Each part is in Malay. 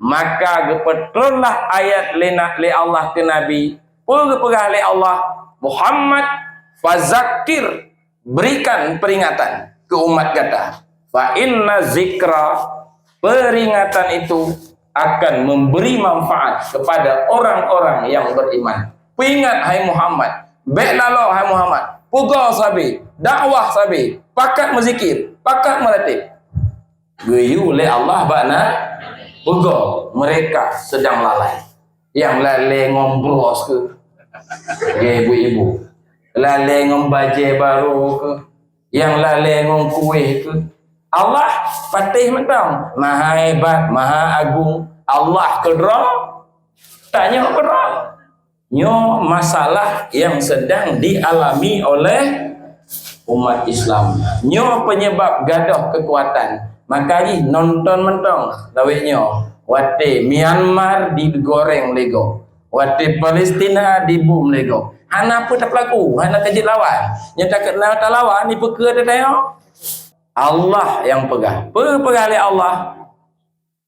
maka gepetullah ayat li Allah ke Nabi pegah li Allah Muhammad fazakir, berikan peringatan ke umat kata, fa inna zikra, peringatan itu akan memberi manfaat kepada orang-orang yang beriman. Peringat hai Muhammad, baiklah hai Muhammad, puga sabi, dakwah sabi, pakat menzikir, pakat melatih. Geyu oleh Allah bakna puga mereka sedang lalai. Yang lalai ngombros ke, ibu-ibu, lalai ngombaje baru ke, yang lalai ngomkuih ke. Allah patih mentang, maha hebat, maha agung. Allah kedra, tanya kedra. Nyo masalah yang sedang dialami oleh umat Islam. Nyo penyebab gadah kekuatan. Makanya nonton mentong lawiknyo. Wate Myanmar digoreng lego. Wate Palestina dibom lego. Hana apa tak pelaku, hana kejit lawan. Nyo tak kenal tak lawan ni peka dah tayo. Allah yang pegah. Pegah oleh Allah.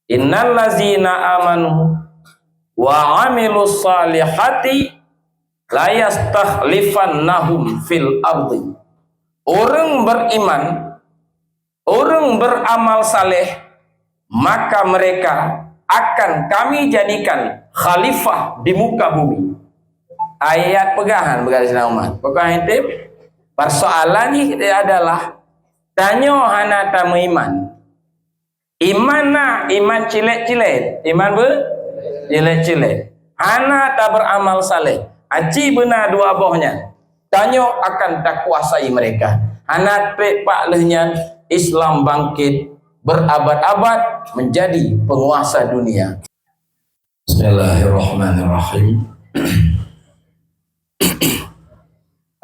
Innal ladzina amanu wa amilus salihati la yastakhlifannahum fil ardi. Orang beriman, orang beramal saleh, maka mereka akan kami jadikan khalifah di muka bumi. Ayat pegahan berkata Sayyidina Umar. Pokoknya itu persoalan ini adalah tanya hana tamu iman. Iman na iman cilet-cilet, iman cilet-cilet. Hana tak beramal saleh. Aci benar dua bohnya. Tanyo akan tak kuasai mereka. Hana pak lehnya Islam bangkit berabad-abad menjadi penguasa dunia. Bismillahirrahmanirrahim.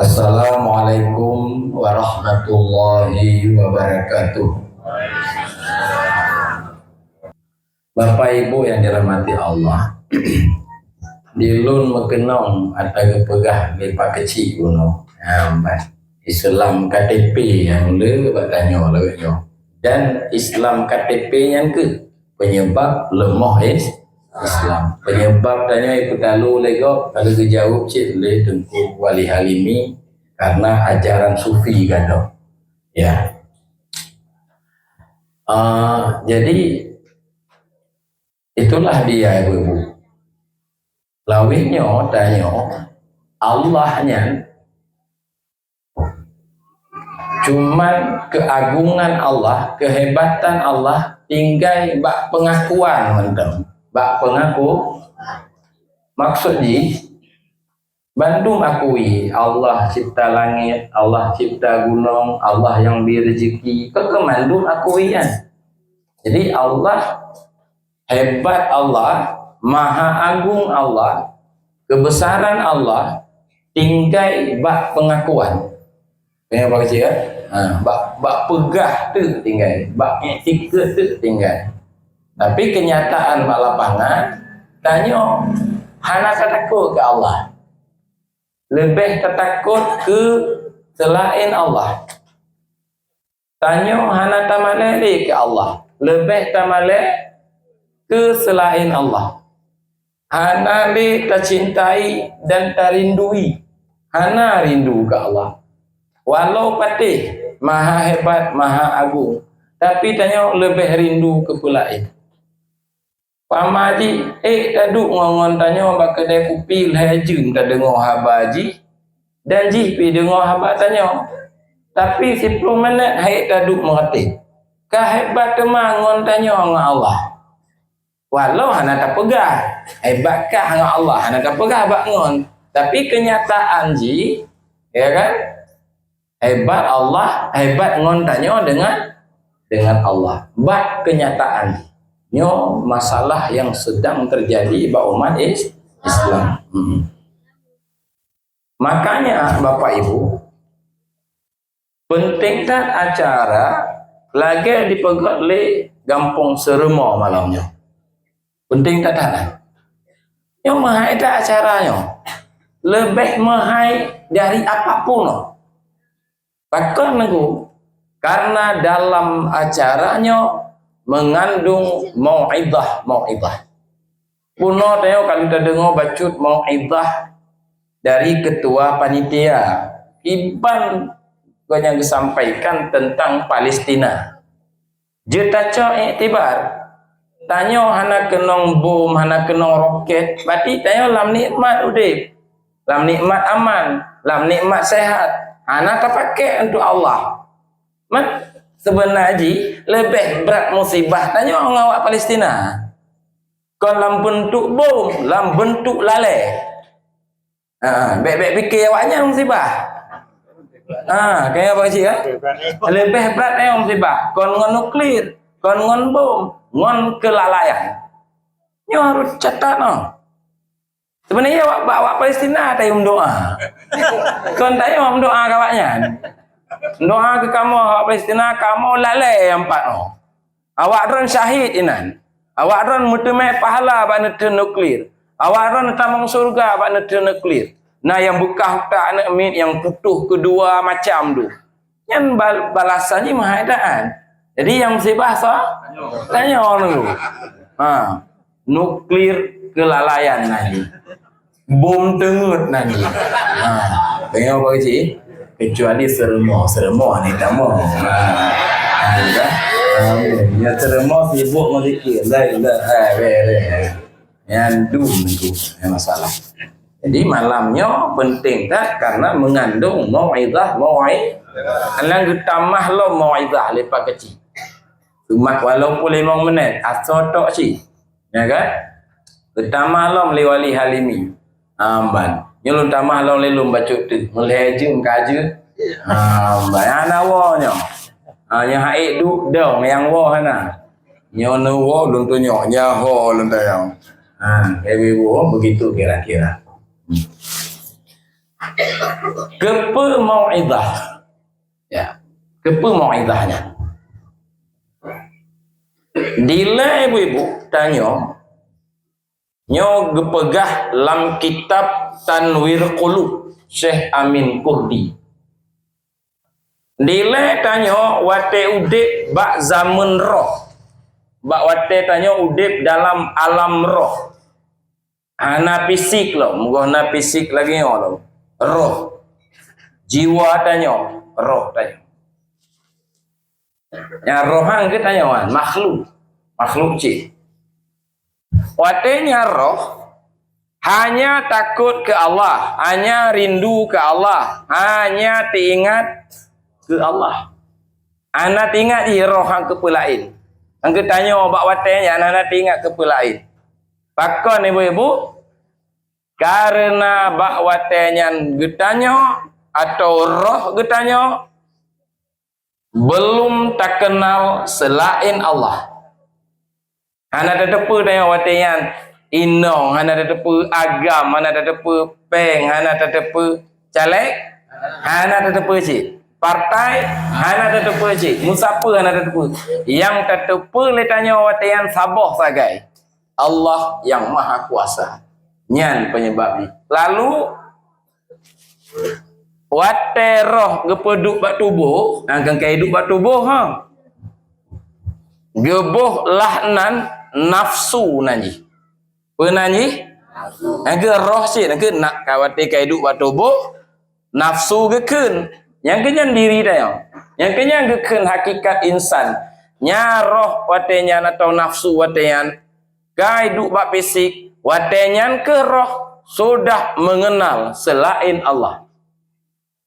Assalamualaikum warahmatullahi wabarakatuh. Bapak Ibu yang dirahmati Allah, dilun mekenong atau pegah lepak kecil kuno. Islam KTP yang le bertanya lewatnya, dan Islam KTP yang ke penyebab lemah Islam. Penyebab tanya ikut lalu lego kalau dijawab cik le Tengku Wali Halimi karena ajaran sufi gado. Ya. Jadi itulah dia ibu-ibu. Lawinnya tanya Allahnya cuman keagungan Allah, kehebatan Allah tinggal bak pengakuan mentang. Bak pengaku maksudnya bantu akui Allah cipta langit, Allah cipta gunung, Allah yang beri rezeki, kemandu akui kan. Jadi Allah hebat, Allah maha agung, Allah kebesaran Allah tinggal bak pengakuan. Apa kecil ya? Bak pegah tu tinggal, bak etika tu tinggal. Tapi kenyataan bak lapangan tanya hana takut ke Allah. Lebih tertakut ke selain Allah. Tanya hana tamalai ke Allah. Lebih tamalai ke selain Allah. Hana le tercintai dan terindui. Hana rindu ke Allah. Walau patih maha hebat, maha agung, tapi tanya lebih rindu ke pelain. Pamaji taduk ngongon tanya bak kedai kopi lejun tak dengar habaji dan ji pi dengar haba tanya. Tapi 10 minit hai taduk mengerti. Kehebat kemangon tanya dengan Allah. Walau hana tak pegah, hebatkah dengan Allah, hana tak pegah bak ngon. Tapi kenyataan ji, ya kan? Hebat Allah, hebat ngon tanya dengan Allah. Bak kenyataan. Nyo masalah yang sedang terjadi bagi umat Islam. Makanya Bapak Ibu, penting tak acara lagi dipegat le Gampong Serema malamnya. Penting tak tak. Yang mahal tak acaranya. Lebih mahal dari apapun. Bahkan nunggu karena dalam acaranya mengandung mau'izah. Kuno tengok kalau kita dengar bacut mau'izah dari ketua panitia Iban yang disampaikan tentang Palestina. Dia taca iktibar. Tanya hana kenong bom, hana kenong roket. Berarti tanya lam nikmat udip. Lam nikmat aman, lam nikmat sehat. Hana terpakai untuk Allah. Sebenarnya lebih berat musibah. Tanya orang awak Palestina. Kon lam bentuk bom, lam bentuk lalai. Baik-baik fikir awaknya musibah. Kaya apa sih kan? Lebih berat musibah. Kon ngon nuklir, kon ngon bom, ngon kelalaian. Nyo harus catat no. Sebenarnya awak Palestina tayum doa. Kon tayum doa kawaknya. Doa ke kamu awak Palestina, kamu lalai empat no. Awak ron syahid inan. Awak ron mutemai pahala ba neutron nuklir. Awak ron tamang surga ba neutron nuklir. Nah yang buka tak anak mit yang putuh kedua macam tu. Yang balasannya mahadaan. Jadi yang musibah tanya orang dulu. Nuklir kelalaian nanti. Bom tengut nanti. Tengok apa sih? Kecuali seremo ni tak mau. Ya seremo sibuk mazikir. Yang dum itu masalah. Jadi malamnya penting tak karena mengandung mau'izah. Alang tambah lo mau'izah lepas kecil. Cuma walaupun 5 minit asal tok si. Ya kan? Tambah lo melewali halimi. Amban. Nyelun tambah lo lelum bacuk tu. Melejum kaje. Amban awanya. Yang haik duk dong yang wah hana. Nyono wah luntu nyok nyaho luntu yang. Begitu kira-kira. Kepa mau'izah. Ya. Kepa mau'izahnya. Dila ibu-ibu tanya nyo gepegah lam kitab Tanwir Qulub Syekh Amin Kurdi. Dila tanya wate udip bak zaman roh. Bak wate tanya udip dalam alam roh. Hana fisik lo, muka hana fisik lagi lo. Roh. Jiwa tanya, roh tanya. Yang rohan ke tanya wan, makhluk. Makhluk cik. Watenya roh hanya takut ke Allah, hanya rindu ke Allah, hanya teringat ke Allah. Ana teringat di roh hang ke pelain. Hang ke tanya bak watenya ana teringat ke pelain. Pakon ibu-ibu karena bak watenya getanya atau roh getanya belum tak kenal selain Allah. Hana ada depu tanya watenya inong, hana ada depu agam, hana ada depu peng, hana ada depu caleg, hana ada depu cik. Partai, hana ada depu cik. Musapa hana ada depu. Yang tetepu le tanya watenya sabah sagai. Allah yang maha kuasa. Nyan penyebabnya. Lalu wate roh gepeduk bak tubuh, akan kehidup bak tubuh gebuh lahnan nafsu nanji. Penanji? Angke roh sih, angke nak kawati kehidup bak tubuh, nafsu geken. Yang kenyan diri dah. Yang kenyan geken hakikat insan. Nya roh watenya atau nafsu watenya kehidup bak fisik. Watenyan ke roh sudah mengenal selain Allah.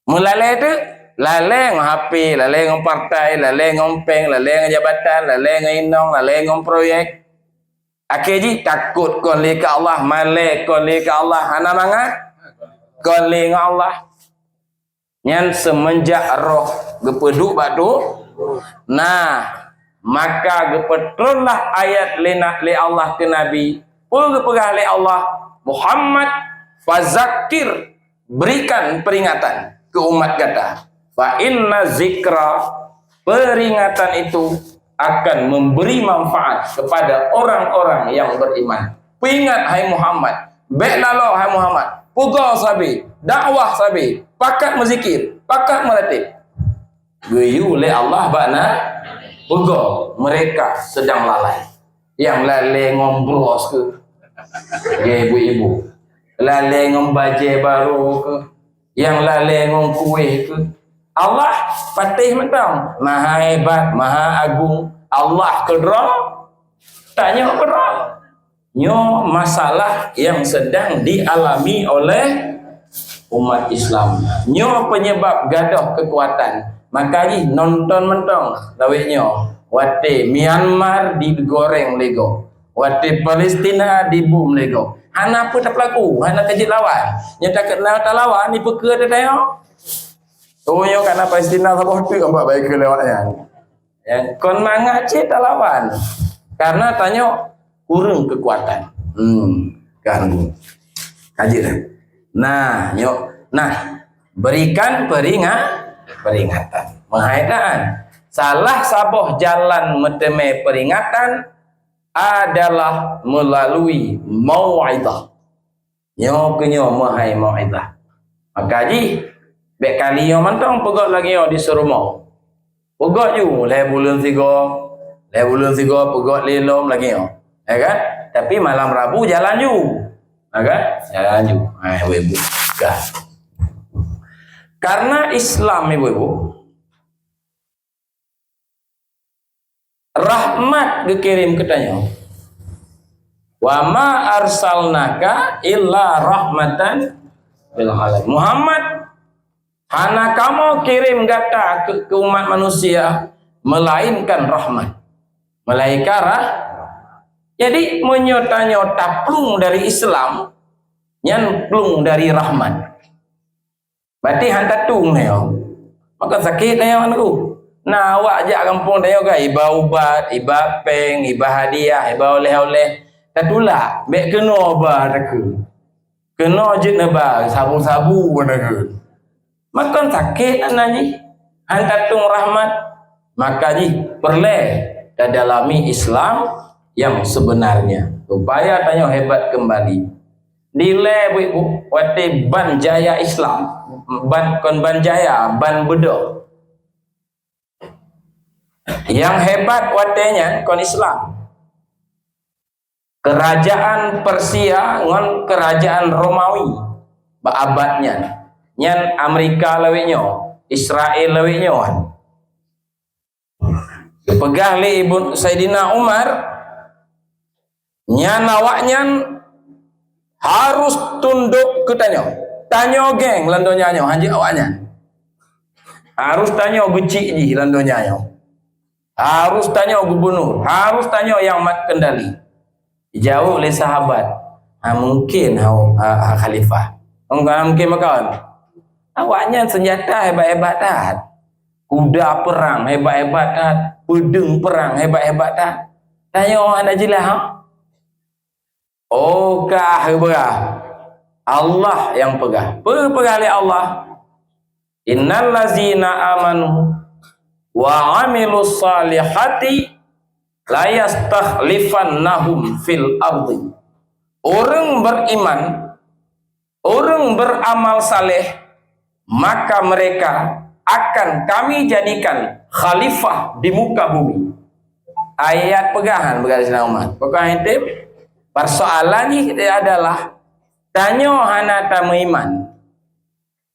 Melalai tu lalai ngom HP, lalai ngom partai, lalai ngom peng, lalai ngom jabatan, lalai ngom inong, lalai ngom proyek. Akhirnya takut kon li ke Allah, malai kon li ke Allah, hana mangat kon li ngom Allah. Nyan semenjak roh gepeduk batu. Nah, maka gepetronlah ayat li Allah ke Nabi. Pegah oleh Allah Muhammad fazakir, berikan peringatan ke umat kata fa inna zikra, peringatan itu akan memberi manfaat kepada orang-orang yang beriman. Peringat hai Muhammad, baiklah hai Muhammad, pugal sabi, dakwah sabi, pakat mezikir, pakat melatih. Guyu oleh Allah bakna Pegah mereka sedang lalai. Yang lalai ngombros ke, ya ibu-ibu. Lalai ngombaje baru ke, yang lalai ngomkuih ke. Allah patih mentang, maha hebat, maha agung. Allah kedra, tanya kedra. Nyo masalah yang sedang dialami oleh umat Islam. Nyo penyebab gadah kekuatan. Makanya nonton mentong laweknyo. Wate Myanmar digoreng lego. Wate Palestina dibom lego. Hana apa tak berlaku? Hana kejit lawan. Nyo tak kenal tak lawan ni peka dah tayo. Oh nyo karena Palestina sabah tu kan buat baik ke lewatnya. Yang kon mangat cik tak lawan. Karena tanya kurang kekuatan. Kan kaji dah. Nah, yuk. Nah, berikan peringatan. Menghaitan. Salah saboh jalan meteme peringatan adalah melalui mau'idah. Nyo kenyo mahai mau'idah. Maka ji, bek kali yo mantong pegot lagi yo disuruh mau. Pegot you, bulan 3 pegot lelom lagi yo. Ya kan? Tapi malam Rabu jalan you. Ya kan? Jalan you. Ibu-ibu. Kan. Karena Islam ibu-ibu rahmat dikirim katanya. Wa ma arsalnaka illa rahmatan lil alamin. Muhammad, hana kamu kirim gata ke umat manusia melainkan rahmat. Melainkan jadi menyota-nyota plung dari Islam, nyan plung dari rahmat. Berarti hantar tung neo. Maka sakit neo anku. Nah, awak ajak kampung neo ga iba ubat, iba peng, iba hadiah, iba oleh-oleh. Tatulah, mek kena ba taku. Kena je neba sabu-sabu naku. Maka sakit anani. Hantar tung rahmat. Maka ji perle dalami Islam yang sebenarnya supaya tanya hebat kembali. Nilai ibu wate ban jaya Islam, ban jaya, ban bedo. Yang hebat watenya kon Islam. Kerajaan Persia ngon kerajaan Romawi abadnya. Nyan Amerika lawinyo, Israel lawinyo. Pegah li ibu Sayyidina Umar. Nyan awaknyan harus tunduk ke tanyo. Tanyo geng landonya nyo hanji awaknya. Harus tanyo becik ji landonya nyo. Harus tanyo gubernur, harus tanyo yang mat kendali. Jauh oleh sahabat. Mungkin khalifah. Enggak mungkin makawan. Awaknya senjata hebat-hebat tat. Kuda perang hebat-hebat tat. Pedang perang hebat-hebat tat. Tanyo anak jilah. Oh kah pegah Allah yang pegah oleh Allah. Innal ladzina amanu wa amilus salihati la yastakhlifannahum fil ardi. Orang beriman, orang beramal saleh, maka mereka akan kami jadikan khalifah di muka bumi. Ayat pegahan bergaris nama. Pokoknya itu persoalannya adalah tanyo hana tamu iman.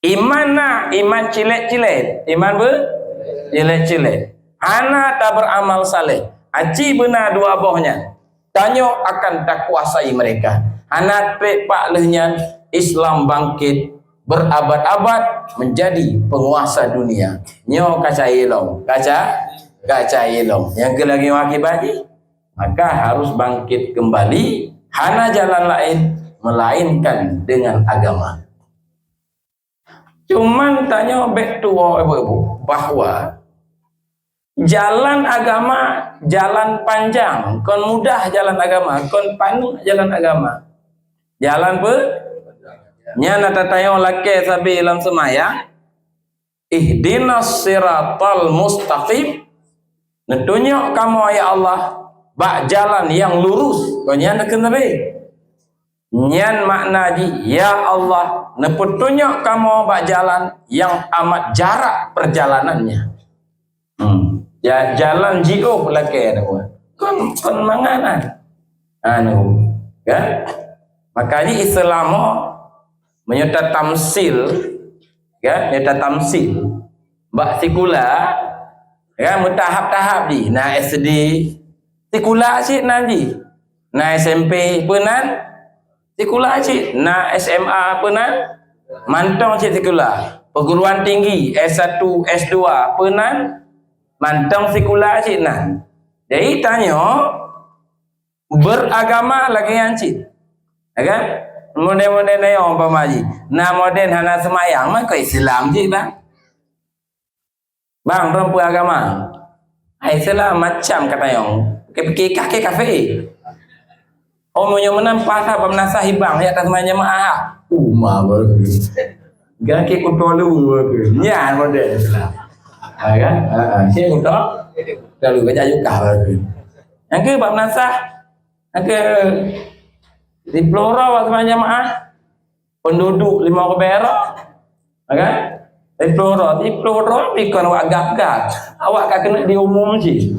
Iman iman cilet-cilet. Iman cilet-cilet. Hana tak beramal saleh. Aci benar dua bohnya. Tanyo akan tak kuasai mereka. Hana pak lehnya Islam bangkit berabad-abad menjadi penguasa dunia. Nyo kaca ilong. Kaca ilong. Yang kelagi wakibadi. Maka harus bangkit kembali. Hana jalan lain melainkan dengan agama. Cuman tanya back to ibu-ibu bahwa jalan agama jalan panjang, kon mudah jalan agama, kon panjang jalan agama. Jalan nyana tatayo lake sabi ilam semaya. Ihdinas siratal mustaqim. Netunjuk kamu ya Allah bak jalan yang lurus. Kau nyan kena be. Nyan makna ji ya Allah nepetunjuk kamu bak jalan yang amat jarak perjalanannya. jalan jiuh laki anu kon manganan anu kan makanya Islam menyerta tamsil kan nyata tamsil mbak sikula kan tahap-tahap di na SD sikula cik nanti na SMP penan sikula cik na SMA penan mantong cik sikula perguruan tinggi S1 S2 penan mantong sikula cik nan jadi tanya beragama lagi yang cik kan model-model ni orang pemaji nah model hana semayang mah ke Islam cik bang perempuan agama Islam macam kata yang pergi kaki kafe omongnya menang pasal pemnasah hibang ya atas semayang jemaah umah baru gaki kutolu nya model Islam kan saya kutok lalu kerja juga baru yang ke pemnasah yang ke di Pelora waktu semayang jemaah penduduk 5 kebera kan di Pelora pikir awak gap-gap awak tak kena diumum je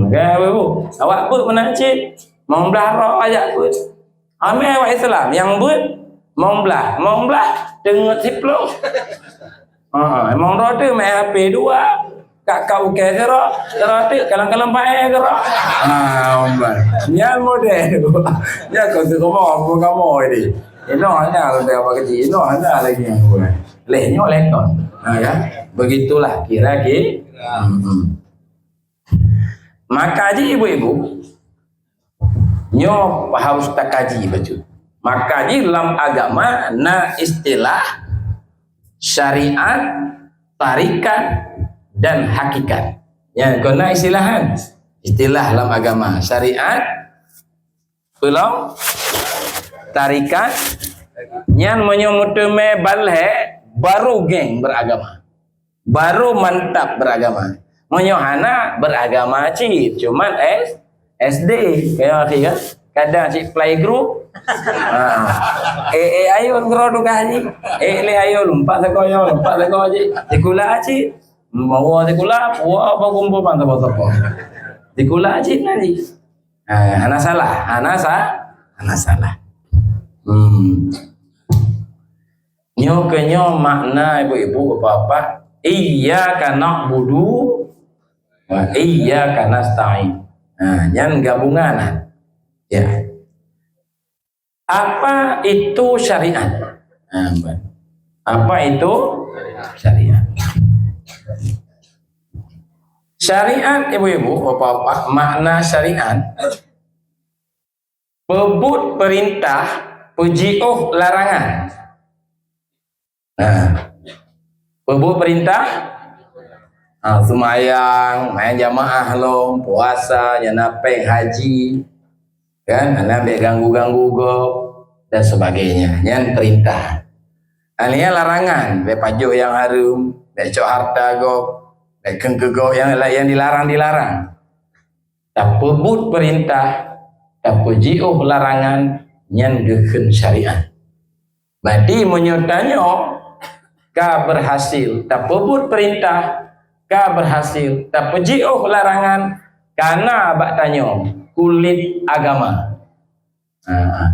kan ibu awak pun menang cik mau belah roh ajak pun ambil awak Islam yang pun mau belah dengar siplo emang roh tu main HP 2 kak kau ke gerak tu kalang-kalang pakai gerak omba nya model ya kau tu kamu ini ini hanya kalau dia apa kecil ini hanya lagi yang buat lehnya lekon ya begitulah kira-kira maka ji ibu-ibu nyo harus tak kaji baca maka ji dalam agama na istilah syariat tarikat dan hakikat yang kena istilahan istilah dalam agama syariat pulau tarikat yang menyomutme balhe baru geng beragama baru mantap beragama menyohana beragama cik cuman SD kayak kan kadang cik playgroup ayo ngerodo kaji le ayo lompat sekoyo cik sekolah cik mau sekolah apa kumpul pantai-pantai sekolah cik nanti anak salah nyo makna ibu-ibu bapak iyyaka na'budu wa iyyaka nasta'in yang gabungan ya apa itu syariat apa itu syariat syariat ibu-ibu bapak makna syariat pebut perintah pujiuh larangan pebut perintah semayang main jamaah lo puasa nyenape haji kan anak ganggu-ganggu go dan sebagainya yang perintah alia larangan be pajuk yang harum be cok harta go be kengkego yang dilarang tak pebut perintah tak pujiuh larangan yang geukeun syariat berarti menyertanya ka berhasil tak pebut perintah ka berhasil tak pujiuh larangan karena bak tanya kulit agama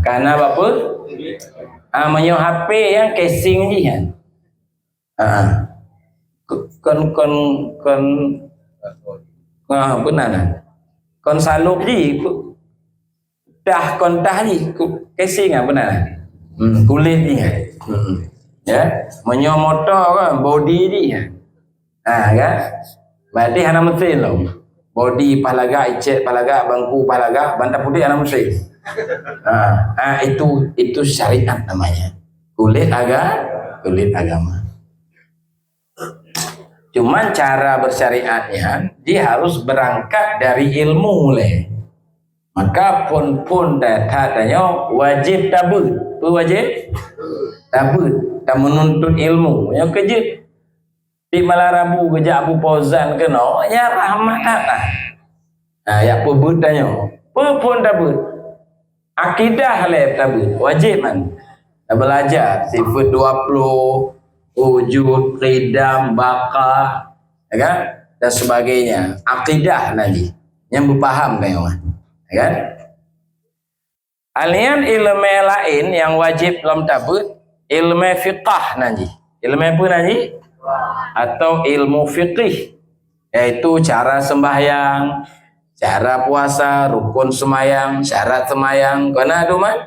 karena apa menyo HP yang casing ni kan benar kon saluk ni dah kontah ni casing benar kulit ni ya menyo motor kan body ni kan berarti hana mesin lo body palaga icet palaga bangku palaga bantar putih hana mesin itu syariat namanya kulit agama cuman cara bersyariatnya dia harus berangkat dari ilmu mulai maka pun datanya wajib tabut wajib tabut tak menuntut ilmu yang kejut di Malarabu kerja Abu Fauzan kena ya rahmat ya pebut tanya pun tabut akidah le tabut wajib man belajar sifat 20 wujud qidam baqa ya kan dan sebagainya. Akidah nanti yang berpaham kan? Alian ilmu lain yang wajib dalam tabut, ilmu fiqh nanti. Ilmu apa nanti? Atau ilmu fiqih, yaitu cara sembahyang, cara puasa, rukun sembahyang, syarat sembahyang, kena duman?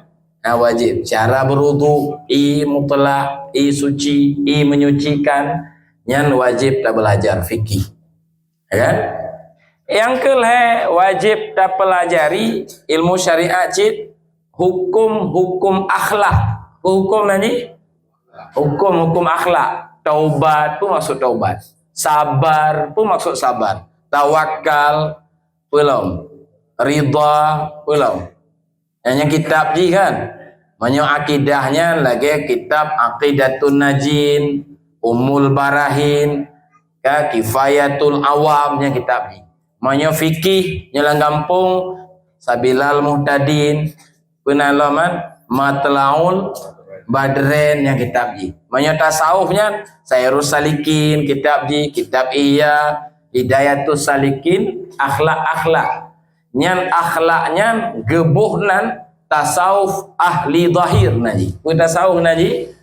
Nah, wajib. Cara berwudu, mutlak, suci, menyucikan, yang wajib tak belajar fikih. Kan? Yang kelih wajib tak pelajari ilmu syariat cid hukum akhlak. Hukum nanti? Hukum akhlak. Taubat pun maksud taubat. Sabar pun maksud sabar. Tawakal belum. Ridha belum. Yang kitab ji kan. Banyak akidahnya lagi kitab Aqidatun Najin, Ummul Barahin, Kifayatul Awam yang kitab ni. Banyak fikih nyelang gampung Sabilal Muhtadin, penalaman Matlaul Badren yang kitab ni. Banyak tasawufnya Sairus Salikin kitab ni, kitab Iya, Hidayatus Salikin, akhlak-akhlak. Nyan akhlaknya gebuhnan tasawuf ahli zahir naji. Tasawuf naji.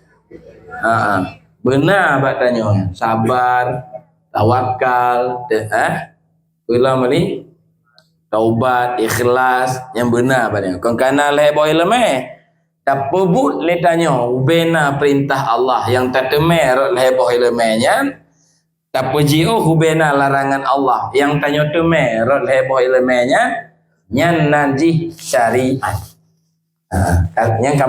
Benar batanya. Sabar, tawakal, ulam ni taubat, ikhlas yang benar batanya. Kon kana lebo ilmu tak pebut letanya ubena perintah Allah yang tak temer lebo ilmunya. Tak pejio ubena larangan Allah yang tanya temer lebo ilmunya nyan najih syariat. Yang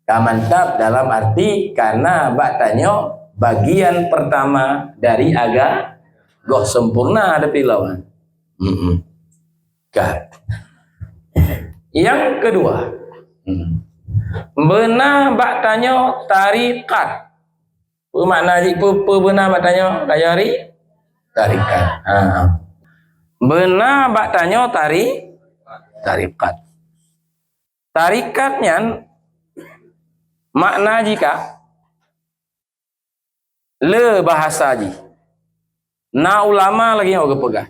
kamantap dalam arti karena bak tanya bagian pertama dari agama goh sempurna ada pilawan. Yang kedua, benar bak tanya tarikat. Apa makna apa benar bak tanya kajari tarikat. Benar bak tanya tarikat. Tarikatnya makna jika le bahasa ji. Na ulama lagi yang pegang.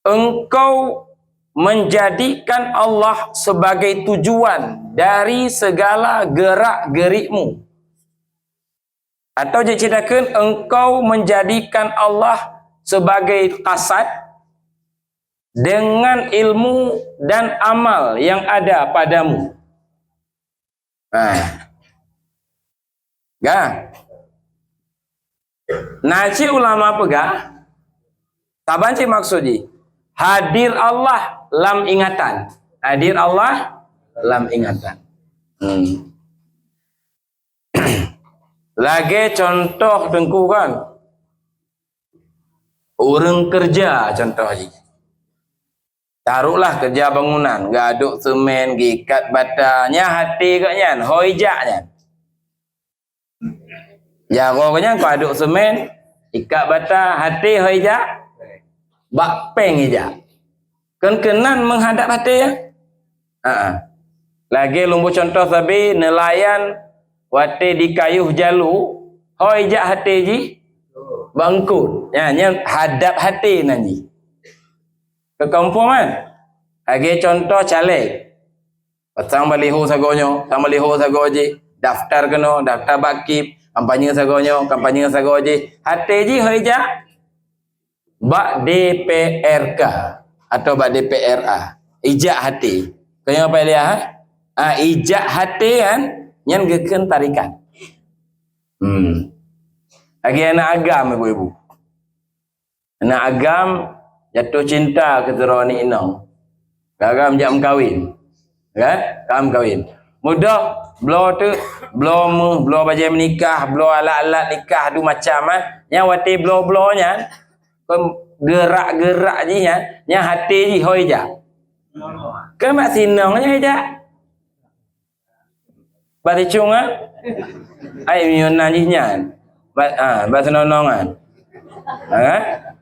Engkau menjadikan Allah sebagai tujuan dari segala gerak-gerikmu. Atau diceritakan engkau menjadikan Allah sebagai kasat dengan ilmu dan amal yang ada padamu. Naci ulama pegah tabanci maksudnya hadir Allah lam ingatan. Hadir Allah lam ingatan. Lagi contoh tengku kan. Orang kerja contoh aja. Taruhlah kerja bangunan, gaduk semen, gikat batanya, hati katnya, hoijaknya. Jaroknya kau aduk semen, ikat bata, hati hoijak, bak peng ijak. Kenan menghadap hati ya. Lagi lumbu contoh sabi nelayan wate di kayuh jalu, hoijak hati ji, bangkut. Ya, hadap hati nanti. Kekampungan. Lagi contoh caleg. Pasang baliho sagonyo, sang baliho sagoji, daftar keno, daftar bakip, kampanye sagonyo, kampanye sagoji. Hati ji hoija bak DPRK atau bak DPRA. Ijak hati. Kau apa dia? Ijak hati kan yang geken tarikan. Lagi anak agam ibu-ibu. Anak agam jatuh cinta ke teroni inong. Agam jam kawin. Kan? Kam kawin. Mudah belo tu, belo baju menikah, belo alat-alat nikah tu macam yang wati belo-belonya gerak-gerak je yang hati je hoi je. Kan mak sinongnya je. Bati cungan. Ai miunan je nyan. Bahasa nonongan.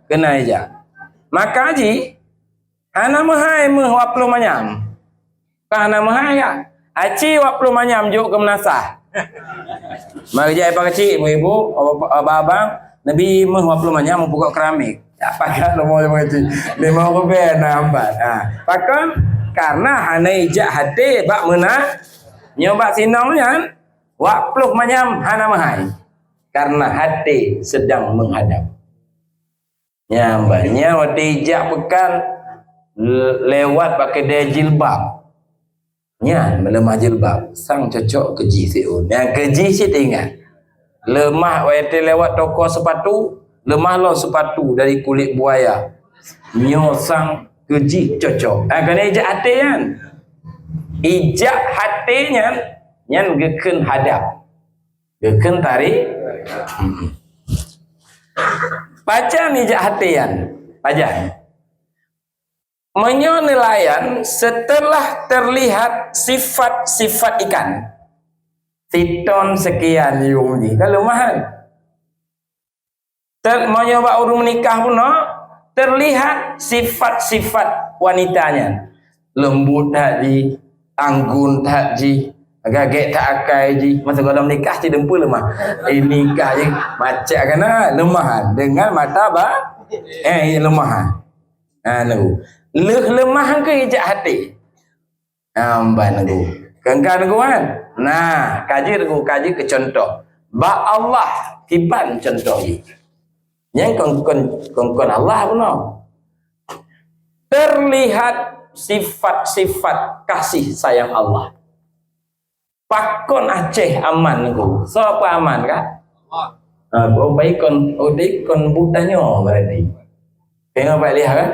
Kena je. Maka ji hana mahai waplu manyam. Hana mahai ya. Aci waplu manyam juk ke menasah. Mari jai pak kecil ibu, abang Nabi menguaplu manya membuka keramik. Ya pakai lo mau mengaji. Lima rupiah nambat. Pakai karena hana ijak hati bak mena nyoba sinongnya wapluh manyam hana mahai. Karena hati sedang menghadap. Nyambanya waktu ijak pekan lewat pakai dia jilbab. Nyan melemah jilbab sang cocok keji siun. Yang keji si tinggal. Lemah waktu lewat toko sepatu, lemah lo sepatu dari kulit buaya. Nyo sang keji cocok. Kena ijak hati kan. Ijak hatinya nyan geken hadap. Geken tarik. Pajan ijak hatian. Pajan. Menilaian setelah terlihat sifat-sifat ikan. Titon sekian yung ni. Kalau mahal. Menyoba urung menikah pun terlihat sifat-sifat wanitanya. Lembut tak ji, anggun tak ji, agak tak akai ji. Masa kalau menikah si dempul lemah. Nikah je macam kena lemahan dengan mata lemahan. Lemah ke ijak hati. Amban aku. Kengkan aku kan. Nah, kaji ke contoh. Ba Allah tiban contoh ni. Yang kongkon Allah pun. Terlihat sifat-sifat kasih sayang Allah. Pakon Aceh aman aku. Siapa aman kah? Oh baik kon butanya berarti. Tengok balik kan?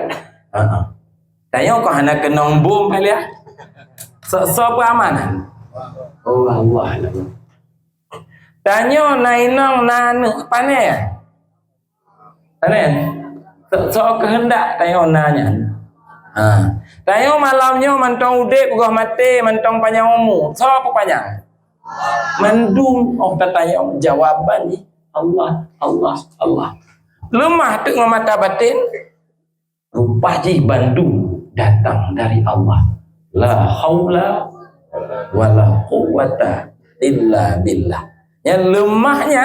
Tanya kau hana kenong bom kali ya? Siapa aman? Oh Allah. Tanya nainong nana panen ya? Panen? So kehendak tanya nanya. Tanya malamnya mantong udek gua mati mantong panjang umur. Siapa panjang? Mendung. Oh tanya jawaban ni Allah. Lemah tu mata batin. Rupa ji Bandung datang dari Allah. La haula wala quwata illa billah. Yang lemahnya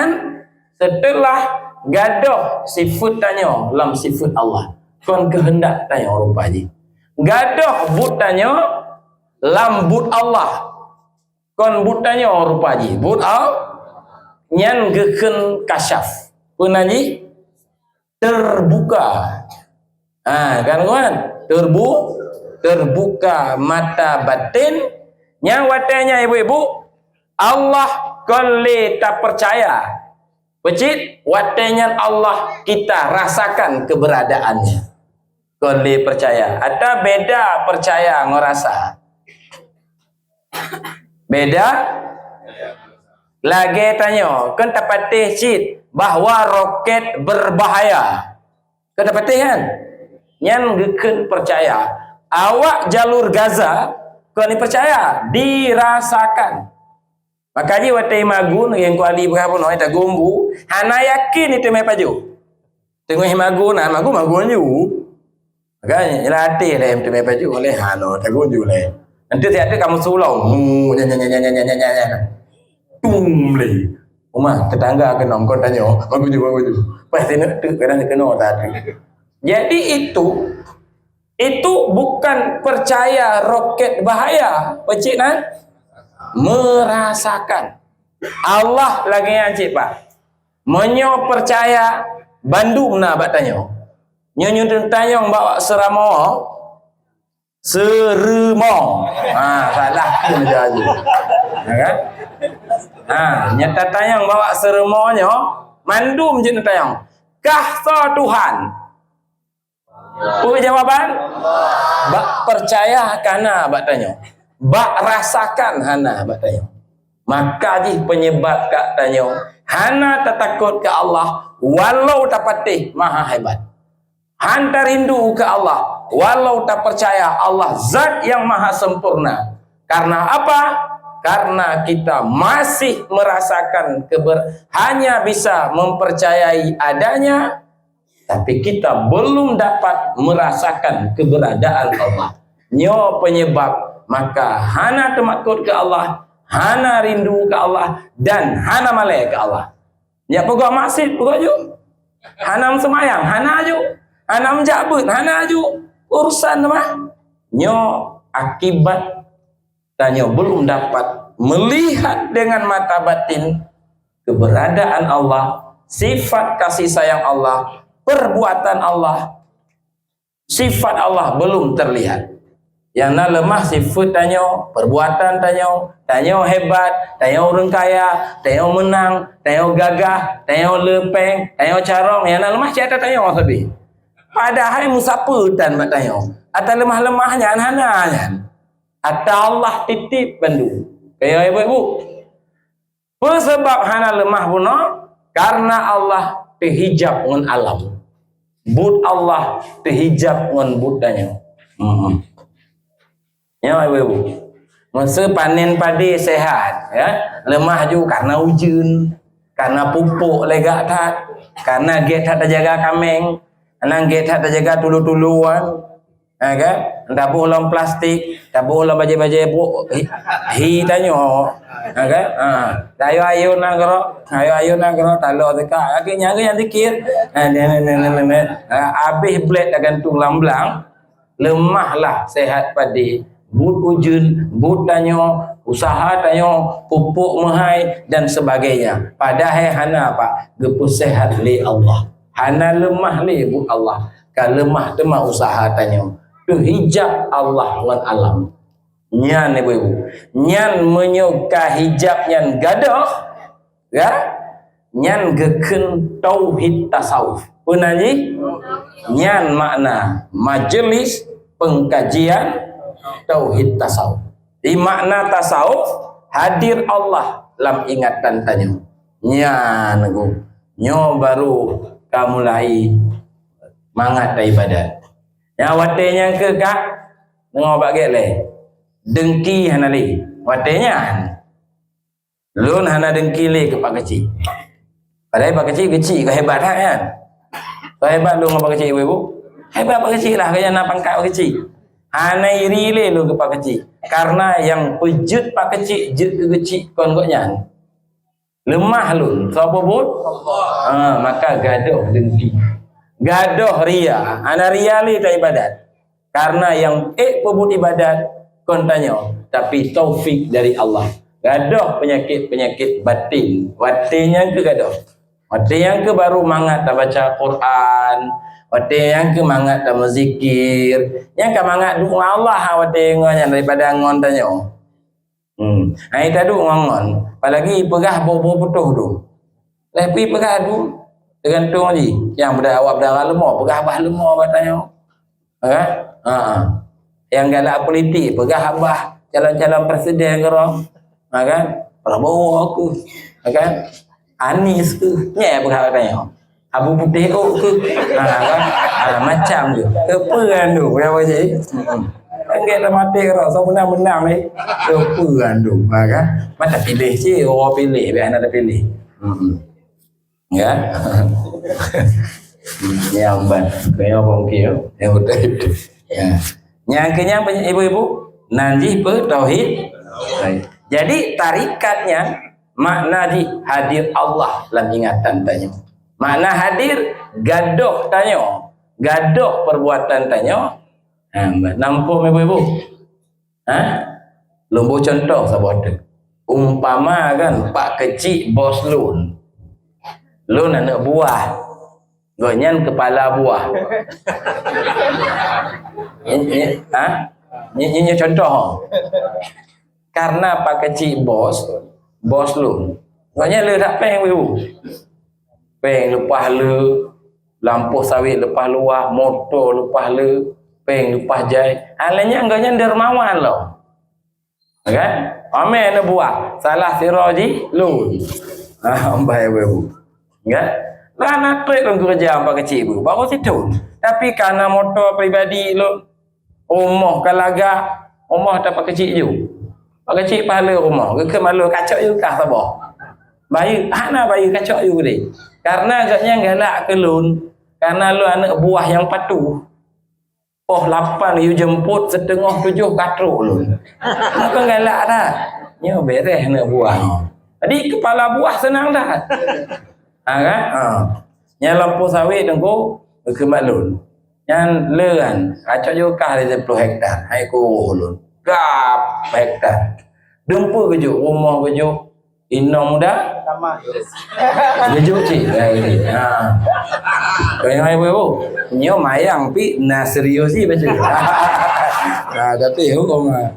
setelah gadoh sifat tanya lam sifat Allah. Kon kehendak tanya rupa ji. Gadoh but tanya lam but Allah. Kon but tanya rupa ji. But nyan geken kasyaf. Penaji terbuka. Kan kawan? Terbuka mata batin yang watanya ibu-ibu Allah kali tak percaya. Pecit watanya Allah kita rasakan keberadaannya. Kali percaya. Atau beda percaya ngerasa. Beda lagi tanya kan tak patih cit bahwa roket berbahaya. Kan tak patih kan? Yang geken percaya awak jalur Gaza kau ni percaya dirasakan makanya watai magun yang kuali berapa noi tak gombu hana yakin itu mai paju tengok magun magun ju makanya latih le itu mai paju oleh hano tak gonju le nanti tiada kamu sulong nya tum le rumah tetangga kena kau tanya magun ju pasti nak tu kena tadi. Jadi itu bukan percaya roket bahaya, pecik kan? Merasakan. Allah lagi yang cik pak. Menyo percaya Bandung nak bak tanya. Nyo tanya bawa seramo. Salah pun aja. Kan? Nyata tanya bawa seremonyo, mandum je tanya. Kah sa Tuhan? Punya jawaban? Bak percaya kana bak tanya. Bak rasakan hana bak tanya. Maka ji penyebab kak tanya. Hana tak takut ke Allah walau tak patih maha hebat. Hanta rindu ke Allah walau tak percaya Allah zat yang maha sempurna. Karena apa? Karena kita masih merasakan hanya bisa mempercayai adanya. Tapi kita belum dapat merasakan keberadaan Allah. Nyo penyebab maka hana temakut ke Allah, hana rindu ke Allah dan hana malai ke Allah. Ya pokok masih pokok ju. Hanam semayang, hana aju. Hanam jabut, hana aju. Urusan mah nyo akibat tanya belum dapat melihat dengan mata batin keberadaan Allah, sifat kasih sayang Allah, perbuatan Allah, sifat Allah belum terlihat. Yang nak lemah sifat tanya, perbuatan tanya hebat, tanya orang kaya, tanya menang, tanya gagah, tanya lepeng, tanya carong. Yang nak lemah siapa tanya orang sabi. Padahal musapa dan mak tanya. Atau lemah-lemahnya hana-hana. Atau Allah titip bandu. Kaya ibu-ibu. Sebab hana lemah puno karena Allah terhijab dengan alam. Bud Allah terhijab dengan budanya. Ya ibu-ibu. Masa panen padi sehat, ya. Lemah juga karena hujan, karena pupuk legak tak, karena get tak terjaga kameng, karena get tak terjaga tulu-tuluan, ya kan? Tabuh dalam plastik, tabuh dalam baju-baju hi tanyo, ya kan? Ayo nak gero, talo teka, akhirnya yang dikir, habis blade gantung lamblang, lemahlah sehat padi. But ujun, but tanyo, usaha tanyo, pupuk mahai dan sebagainya. Padahal hana apa? Gepus sehat li Allah. Hana lemah li but Allah. Kan lemah tu mah usaha tanyo. Tu hijab Allah wan alam. Nyan ibu-ibu. Nyan menyuka hijab nyan gadoh. Ya? Nyan geken tauhid tasawuf. Punaji? Nyan makna majelis pengkajian tauhid tasawuf. Di makna tasawuf hadir Allah dalam ingatan tanya. Nya nego. Nyo baru kamulai mangat ibadat. Ya watenya ke kak nengo bagi le. Dengki hana le. Watenya lun hana dengki le ke pak kecil. Padahal pak kecil kehebat kan. Hebat lu ngapa kecil ibu? Hebat pak kecil lah kaya nak pangkat pak kecil. Hana iri le lu ke pak kecil. Karena yang pejut pak kecil, jet ke kecil kon koknya. Lemah lu. Siapa pun? Maka gaduh dengki. Gaduh ria. Ana ria le tak ibadat. Karena yang pebut ibadat kon tanya, tapi taufik dari Allah. Gaduh penyakit-penyakit batin. Batinnya ke gaduh. Batin yang ke baru mangat tak baca Quran. Wate yang ke mangat dan berzikir, yang ke mangat doa Allah wate yang daripada ngon tanya. Ai tadu ngon. Apalagi pegah bobo putuh tu. Lepi pegah tu tergantung ji. Yang awak berdarah lemah, pegah bah lemah batanya. Yang galak politik, pegah abah calon-calon presiden kero. Kan? Prabowo aku. Kan? Anies tu. Nya pegah batanya. Abu putih ke macam tu keperan tu berapa je kita mati kalau so menang ni keperan tu kan mana pilih je orang pilih biar nak pilih ya yang ban kaya apa mungkin yang betul itu ya yang kenyang ibu-ibu nanti tauhid. Jadi tarikatnya makna di hadir Allah dalam ingatan tanya. Makna hadir gaduh tanya, gaduh perbuatan tanya. Nampak ibu-ibu? Lumbu contoh sahabat. Umpama kan pak kecil bos lun. Lun anak buah. Gonyan kepala buah. Ini contoh. Karena pak kecil bos lun. Gonyan le tak peng ibu. Peng lepas le, lampu sawit lepas luar, motor lepas le, peng lepas jai. Alanya enggaknya dermawan loh. Kan? Ame nak buat salah siraji lu. Ambai ibu. Kan? Lana trek orang kerja apa kecil ibu. Baru situ. Tapi karena motor pribadi lu, rumah kalaga, rumah tak pak kecil je. Pak kecil pahala rumah. Ke malu kacau juga sabah. Bayu, hana bayu kacau juga deh. Karena agaknya galak ke lun. Karena lu anak buah yang patuh. Oh 8 you jemput setengah 7 katruk lun. Bukan galak dah. Nya beres anak buah. Jadi kepala buah senang dah. Kan? Yang lampu sawit tengku berkemat lun. Yang leran acak juga ada 10 hektar. Hai ku lun. Gap hektar. Dempu kejuk rumah kejuk inong muda Sama. kejuk cik ini. Ha. Kau hai bu. Nyo mayang pi na serius sih baca. Ha tapi hukum ah.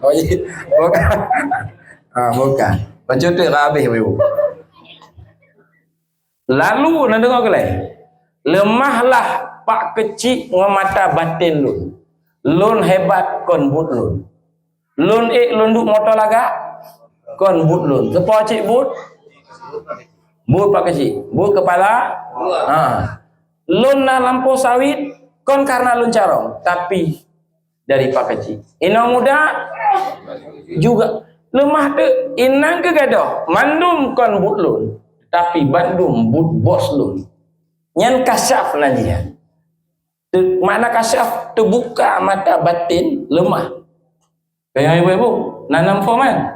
Oh iya. Bukan. Ah bukan. Baca tu habis bu. Lalu nak dengar ke lain? Lemahlah pak kecil ngamata batin lun. Lun hebat kon but lun. Lun lun duk motor laga kon but lun. Sepo cik but? But pak kecil. But kepala? Ha. Lun na lampu sawit kon karena lun carong, tapi dari pak kecil. Inang muda juga lemah tu inang ke gadoh. Mandum kon but lun. Tapi Bandung but bos lun. Nyan kasyaf najian. Makna kasyaf terbuka mata batin lemah. Kayak ibu-ibu nanam foman.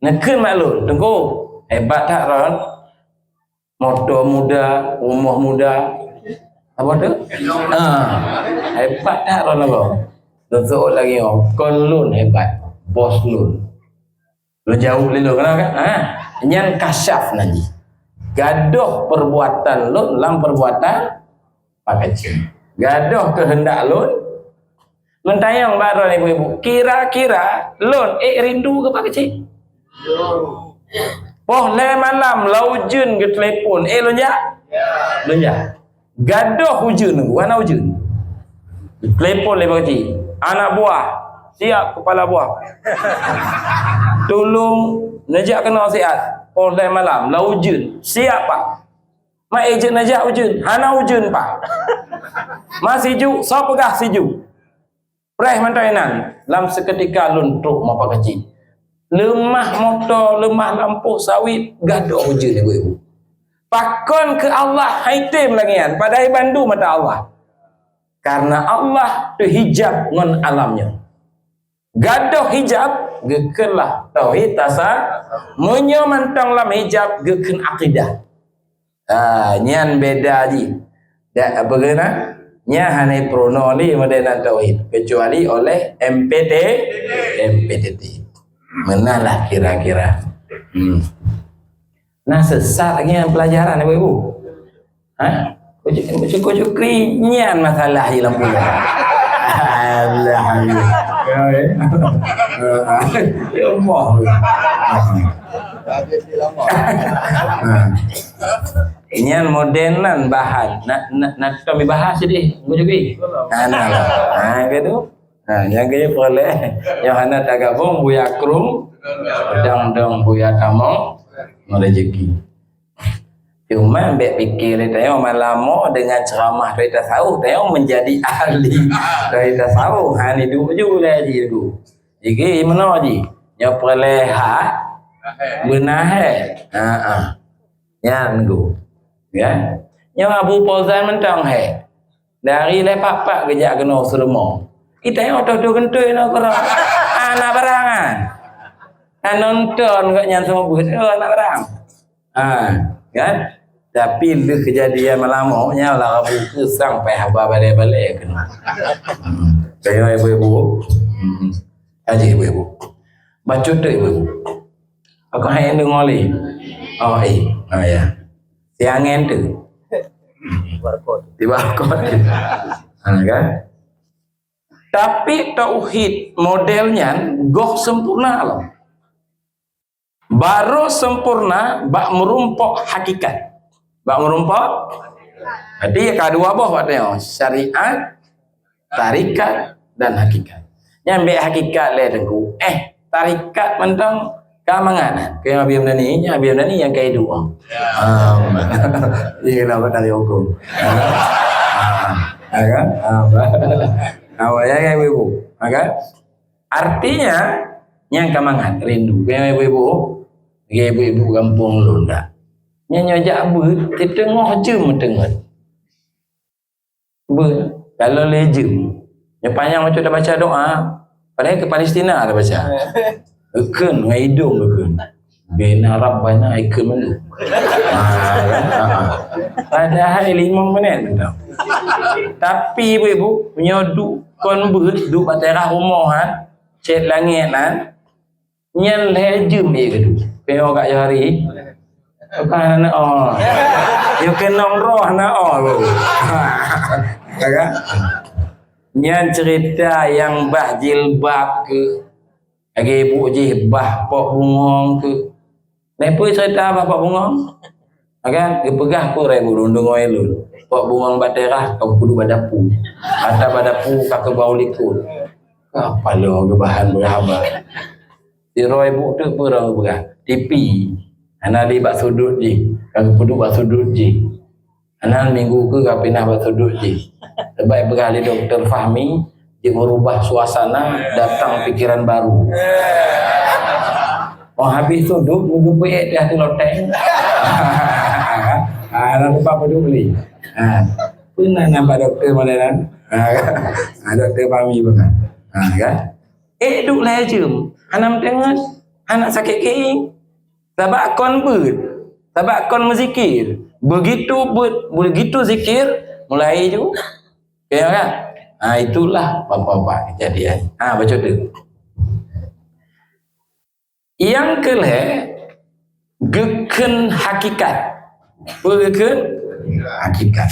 Nekun maklun. Tunggu. Hebat tak Ron? Motor muda, rumah muda. Apa tu? Hebat tak Ron apa? Tentu lagi kon lun hebat. Bos lun. Lu jauh lelu kenapa kan? Nyan kasyaf naji. Gaduh perbuatan lun lam perbuatan pak kecil. Gaduh kehendak lun tayang baron ibu-ibu. Kira-kira lun rindu ke pak kecil? Poh le malam laujun ke telefon lun ya? Lun ya. Gaduh hujun warna hujun. Telefon le pak kecil. Anak buah siap kepala buah. Tolong najak kena sihat. Polda malam laujun siap pak. Mak ejen najak ujun hana ujun pak. Masih ju so pegah siju. Preh mantainan lam seketika lun truk mapa kecil. Lemah motor, lemah lampu sawit gaduh ujun ibu-ibu. Pakon ke Allah haitim lagian padai bandu mata Allah. Karena Allah tu hijab ngon alamnya. Gaduh hijab gekenlah tauhid tasar munyo mantang lam hijab geken akidah. Nyan beda ji. Dak apa kena? Nya hanai pronoli modern tauhid kecuali oleh MPTT. Menalah kira-kira. Nah sesat lagi yang pelajaran ibu-ibu. Kucuk nyan masalah di lampu. Allah. Ya Allah. Ini modernan bahan. Nak kami bahas sedih. Bujuki. Gitu. Yang kaya boleh. Yang hendak tak gabung buya krum, dang buya kamu merejeki. Cuma mbak fikir tayong malamo dengan ceramah dari tasawuf tayong menjadi ahli dari tasawuf. Hani dulu juga ji dulu. Jadi mana ji? Yang perlehat benah yang tu. Ya. Yang Abu Fauzan mentang dari lepak kerja kena seremong. Kita yang auto kentui nak kerana anak berangan. Nonton kat yang semua bus anak berang. Kan? Tapi le kejadian malamnya lah buku sampai haba balik kena. Saya ibu-ibu. Aja ibu-ibu. Baca tu ibu-ibu. Aku hanya dengar li. Oh ya. Siangan tu. Tiba kod. Kan? Tapi tauhid modelnya goh sempurna loh. Baru sempurna bak merumpok hakikat. Bak merumpok. Jadi kedua boh katanya syariat, tarikat dan hakikat. Yang be hakikat le tengku. Tarikat mentang kamangan. Kaya biam ni yang kaya dua. Ini kenapa tadi hukum. Kan? Awalnya ibu, maka artinya yang kamangan rindu. Kaya ibu-ibu kampung Lunda. Nya nyojak ber, kita ngoh jem tengah. Ber, kalau lejem. Yang panjang macam dah baca doa, padahal ke Palestina dah baca. Eken, ngai hidung eken. Bina Rabbana ikut melu. Padahal 5 minit tu. Tapi ibu menyodu kon ber duk baterah rumah han, cet langit han. Nyen lejem dia tu. Peo kat jari. Bukan nak Yo kena roh nak Agak. Nyen cerita yang bah jilbab ke. Agi ibu je bah pok bungong ke. Lepas cerita bah pok bungong. Kan dia pegah ko rai burundung elun. Pok bungong baterah kau pudu badapu. Ata badapu kak ke bau likul. Apa lo ke bahan berhaba. Di roi ibu tu perang berah. Tipi. Anak di bak sudut je. Kak pudu bak sudut je. Anak minggu ke kak pindah bak sudut je. Sebab berah li Dr. Fahmi dia merubah suasana, datang pikiran baru. Habis sudut minggu peik dia hati loteng. Lalu apa dulu beli? Pernah nampak doktor mana kan? Doktor Fahmi pernah. Kan? Duk lejem. Anak tengok, anak sakit keing. Sebab kon ber. Sebab kon menzikir. Begitu zikir, mulai je. Ya kan? Itulah apa-apa kejadian. Baca tu. Yang kelih, geken hakikat. Geken hakikat.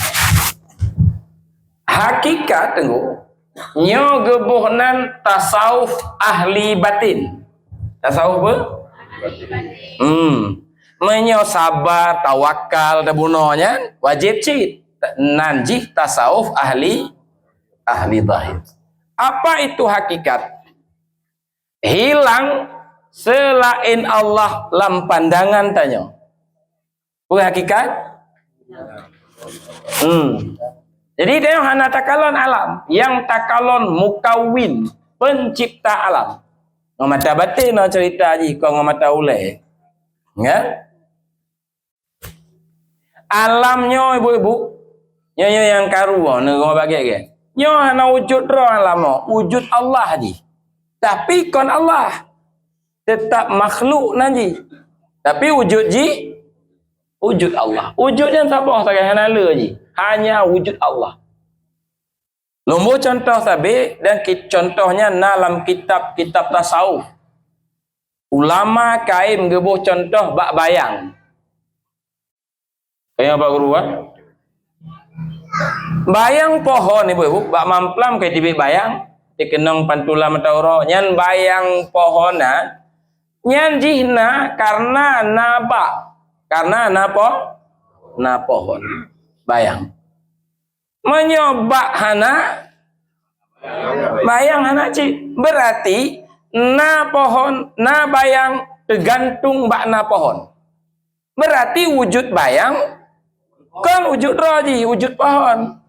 Hakikat tengok. Nyo gebuhnan tasawuf ahli batin. Tasawuf apa? Menyo sabar, tawakal, dabunonya wajib cit. Nanjih tasawuf ahli zahir. Apa itu hakikat? Hilang selain Allah lam pandangan tanya. Apa hakikat? Jadi dia hanya takalon alam, yang takalon mukawin, pencipta alam. Ngomata batin no cerita ji, kau ngomata ulai. Ya? Alamnya ibu-ibu, nyo yang karu nego bagi ke. Nyo hanya wujud roh alam, wujud Allah ji. Tapi kon Allah tetap makhluk nanti. Tapi wujud ji, wujud Allah. Wujudnya siapa saja hanya ji. Hanya wujud Allah. Lombo contoh sabi dan contohnya dalam kitab-kitab tasawuf. Ulama kaim gebuh contoh bak bayang. Kayak apa guru kan? Bayang pohon ibu-ibu, bak mamplam kayak tibik bayang, dikenong pantula matauro, nyan bayang pohona, nyan jihna karena naba, karena na pohon. Bayang. Menyoba hana bayang hana cik. Berarti na pohon, na bayang tergantung bak na pohon. Berarti wujud bayang kan wujud roji, wujud pohon.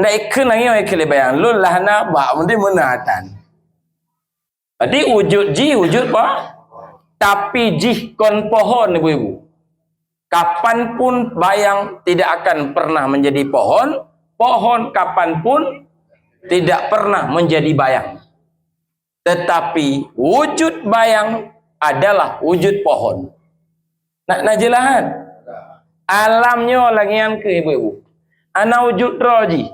Ndak ikut lagi orang kele bayang. Lul lah na bak mesti menatan. Berarti wujud ji wujud apa? Tapi ji kon pohon ibu-ibu. Kapanpun bayang tidak akan pernah menjadi pohon, pohon kapanpun tidak pernah menjadi bayang. Tetapi wujud bayang adalah wujud pohon. Nak jelahan? Alamnya lagi yang ke ibu-ibu. Ana wujud roji.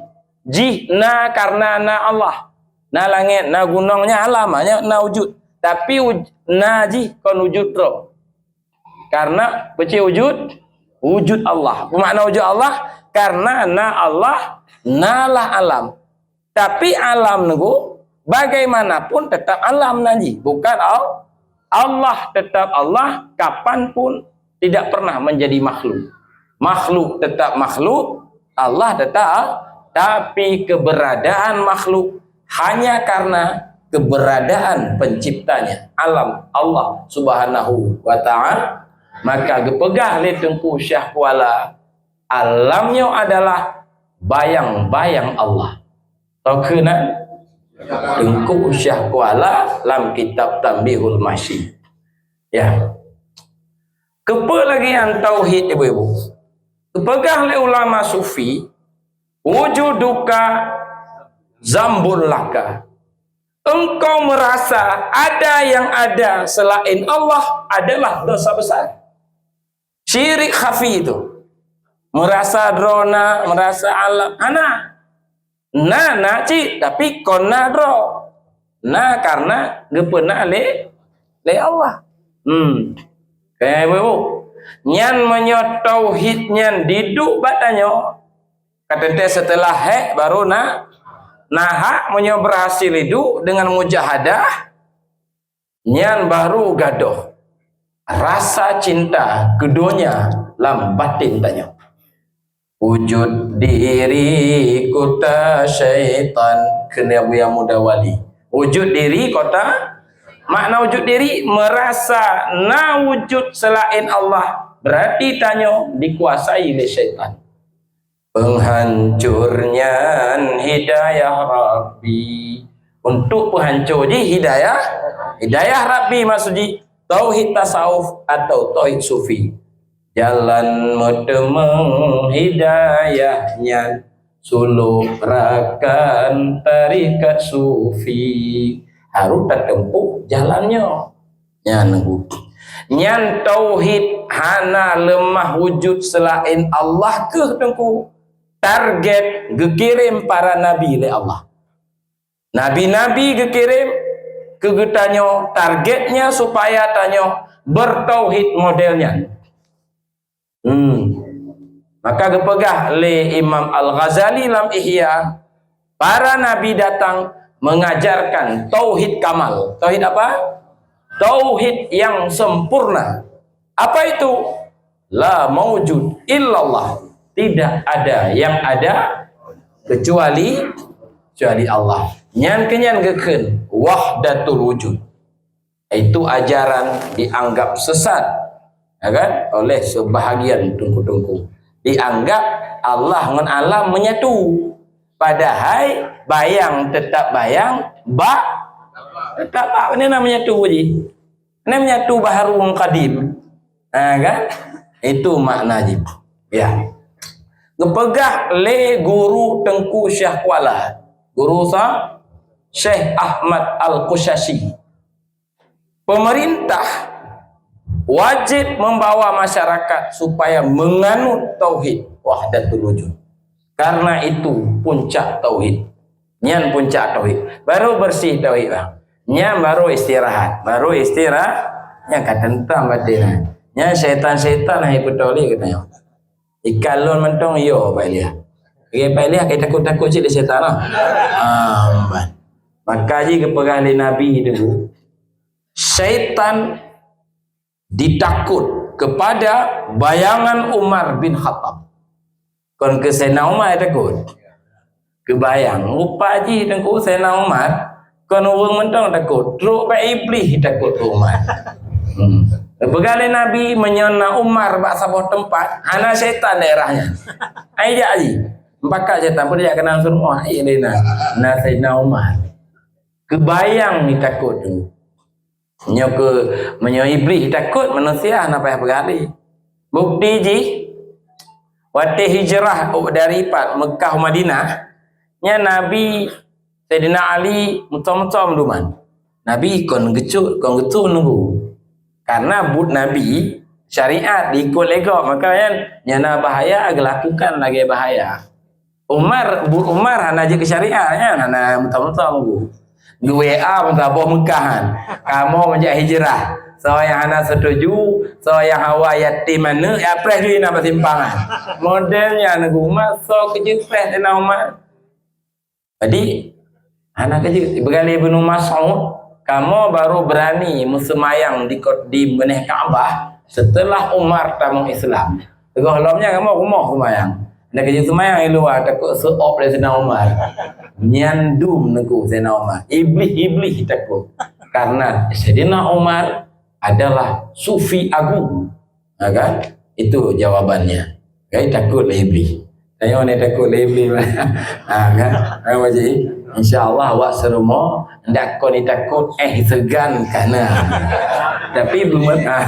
Ji na karena na Allah. Na langit, na gunungnya alamnya na wujud. Tapi na ji kon wujud roh. Karena beci wujud Allah. Makna wujud Allah karena na Allah nalah alam. Tapi alam nego bagaimanapun tetap alam nanti. Bukan Allah tetap Allah kapanpun tidak pernah menjadi makhluk. Makhluk tetap makhluk, Allah tetap. Tapi keberadaan makhluk hanya karena keberadaan penciptanya, alam Allah Subhanahu wa ta'ala. Maka gepegah le tengku syahwala alamnya adalah bayang-bayang Allah. Tahu kena tengku syahwala dalam kitab Tambihul Masyi. Ya. Kepa lagi yang tauhid ibu-ibu. Gepegah le ulama sufi wujuduka zambul laka. engkau merasa ada yang ada selain Allah adalah dosa besar. Syirik khafi itu. Merasa drona, merasa alam. Nak cik, tapi kona dro. Nah, karena dia pernah le Allah. Kayak ibu. Nyan menyot tauhid nyan diduk badanyo. Kata setelah baru hak menyo berhasil hidup dengan mujahadah. Nyan baru gadoh. Rasa cinta keduanya lam batin tanya. Wujud diri kota syaitan kena yang muda wali. Wujud diri kota. Makna wujud diri merasa wujud selain Allah, berarti tanya dikuasai oleh syaitan. Penghancurnya hidayah Rabbi. Untuk penghancur di hidayah Rabbi maksudnya tauhid tasawuf atau tauhid sufi. Jalan mutemeng hidayahnya suluk rakan tarikat sufi. Harus tertempuh jalannya. Nyan tauhid hana lemah wujud selain Allah ke tengku. Target gekirim para nabi oleh Allah. Nabi-nabi gekirim ke getanyo targetnya supaya tanyo bertauhid modelnya. Maka gepegah le Imam Al-Ghazali lam Ihya, para nabi datang mengajarkan tauhid kamal. Tauhid apa? Tauhid yang sempurna. Apa itu? La maujud illallah. Tidak ada yang ada kecuali Allah. Nyan kenyan geken wahdatul wujud. Itu ajaran dianggap sesat, ya kan? Oleh sebahagian tungku-tungku. Dianggap Allah dengan alam menyatu. Padahal bayang tetap bayang, tetap ini namanya tu ji. Ini namanya tu baharun qadim. Kan? Itu makna ji. Ya. Ngepegah le guru Tengku Syekh Kuala. Guru Syekh Ahmad Al-Qushasi. Pemerintah wajib membawa masyarakat supaya menganut tauhid wahdatul wujud. Karena itu puncak tauhid. Nyan puncak tauhid. Baru bersih tauhid bang. Nyan baru istirahat. Nyan katentang batin. Nyan syaitan-syaitan hai petoli katanya. Ikalon mentong yo Pak Elia. Pak Elia kita takut-takut cik syaitan lah. Maka ji kepegang Nabi dulu. Syaitan ditakut kepada bayangan Umar bin Khattab. Kon ke Sayyidina Umar takut. Kebayang rupa ji tengku Sayyidina Umar, kon urang mentong takut. Teruk pak iblis takut ke Umar. Begali Nabi menyona Umar bak sabah tempat, hana syaitan daerahnya. Ai ja ji. Bakal syaitan pun dia kenal semua. Ai lena. Na Sayyidina Umar. Kebayang ni takut tu. Menyo iblis takut manusia nak payah begali. Bukti ji waktu hijrah dari Mekah Madinah, nya Nabi Sayyidina Ali mutom-mutom duman. Nabi kon gecut nunggu. Karena but Nabi syariat diikut legok, maka kan nyana bahaya agak lakukan lagi bahaya. Umar hana je ke syariat nya hana mutom-mutom nunggu. WA mentabah Mekahan. Kamu menjak hijrah. So yang hana setuju, so yang hawa yatim mana, ya pres dia nak bersimpangan. Modelnya nunggu Umar, so kerja pres dia nak Umar. Jadi anak kerja bergali Ibnu Mas'ud, kamu baru berani musemayang di benih Kaabah setelah Umar tamu Islam. Tegak halamnya kamu rumah semayang. Nak kerja semayang di luar takut seop dari Sayyidina Umar. Nyandum nengku Sayyidina Umar. Iblis takut. Karena Sayyidina Umar adalah sufi agung. Kan? Itu jawabannya. Kan takut iblis. Saya ni takut iblis. Kan? Macam ni. InsyaAllah awak serumo ndak kau ni takut segan kana. Tapi belum ya.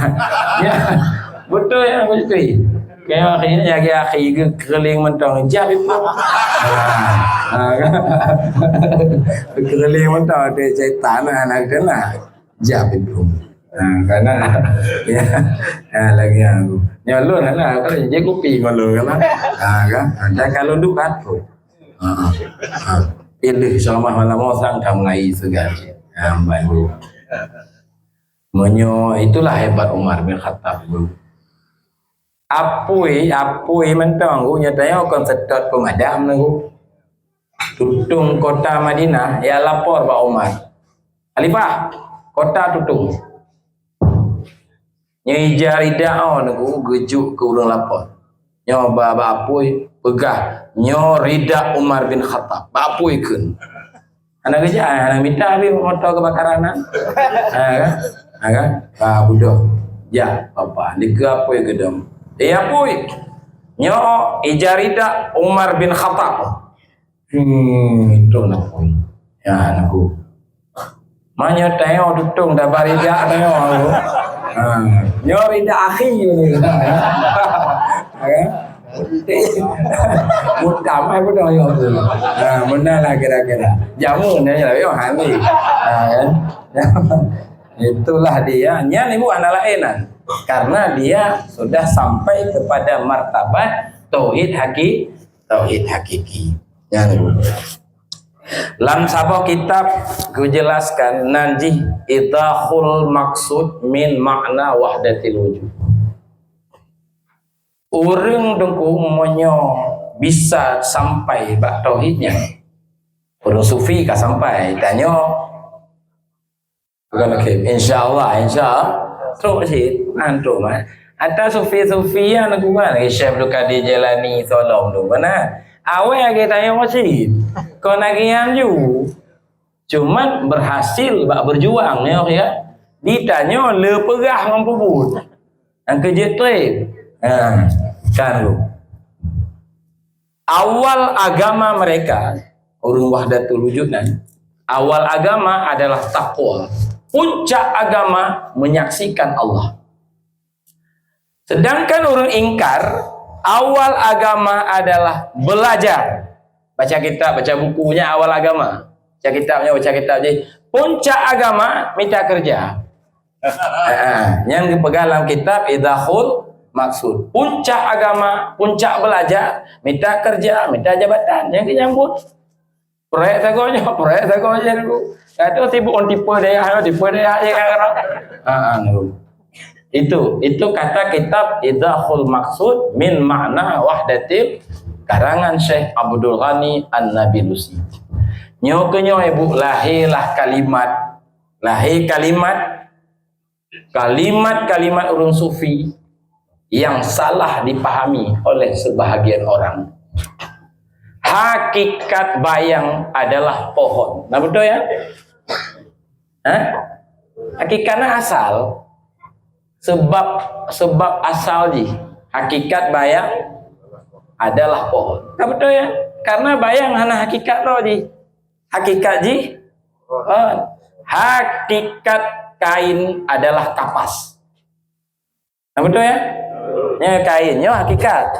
Betul yang betul. Kayak akhirnya jadi akhir keling mentong jap itu. Keling mentong ada cetan anak kena jap itu. Karena ya lagi aku nyalur lah kalau jadi kopi malu kan. Kan kalau duk atu. Pilih sama malam sang kamai segala. Baik. Itulah hebat Umar bin Khattab. Apui mentong nyatanya akan sedot pemadam nunggu tutung kota Madinah ya lapor Pak Umar Khalifah kota tutung nyai jarida nunggu gejuk ke urang lapor nyoba Pak Apui pegah nyorida Umar bin Khattab Pak Apui keun anak kerja anak minta habis motor kebakaran kan Pak Budo ya Bapak liga Apui gedom iya puy nyo ijarida Umar bin Khattab itu nak puy ya anakku manyo tayo dutung dah barida tayo aku nyo rida akhi ni mudah mai pun dah yo benar lah kira-kira jamu ni lah yo hani itulah dia nya ibu anak lainan karena dia sudah sampai kepada martabat tauhid hakiki. Lam sabah kitab kujelaskan nanji idahul maksud min makna wahdatil wujud. Orang dengku monyo bisa sampai bak tauhidnya. Orang sufi ka sampai tanyo bukan lagi insyaallah terus sih antum ada sufi yang aku kan Syekh Abdul Qadir Jalani tolong tu mana awal kita tanya masjid kau nagian ju cuman berhasil bak berjuang ya ditanya le perah mampu pun yang kerja trip kan lu awal agama mereka orang wahdatul wujud awal agama adalah takwa. Puncak agama menyaksikan Allah. Sedangkan orang ingkar, awal agama adalah belajar. Baca kitab, baca bukunya awal agama. Baca kitabnya, baca kitab. Jadi, puncak agama minta kerja. Yang dipegang kitab idahul maksud. Puncak agama, puncak belajar, minta kerja, minta jabatan. Yang menyambut proyek sagonya dulu. Ada sibuk on tipe dia itu kata kitab idahul maksud min makna wahdatil karangan Syekh Abdul Ghani An-Nabilusi. Nyo ibu lahirlah kalimat urun sufi yang salah dipahami oleh sebahagian orang. Hakikat bayang adalah pohon. Nah betul ya? Hakikatnya asal. Sebab asal ji. Hakikat bayang adalah pohon. Nah betul ya? Karena bayang hana hakikat roh ji. Hakikat ji. Hakikat kain adalah kapas. Nah betul ya? Ya kainnya hakikat.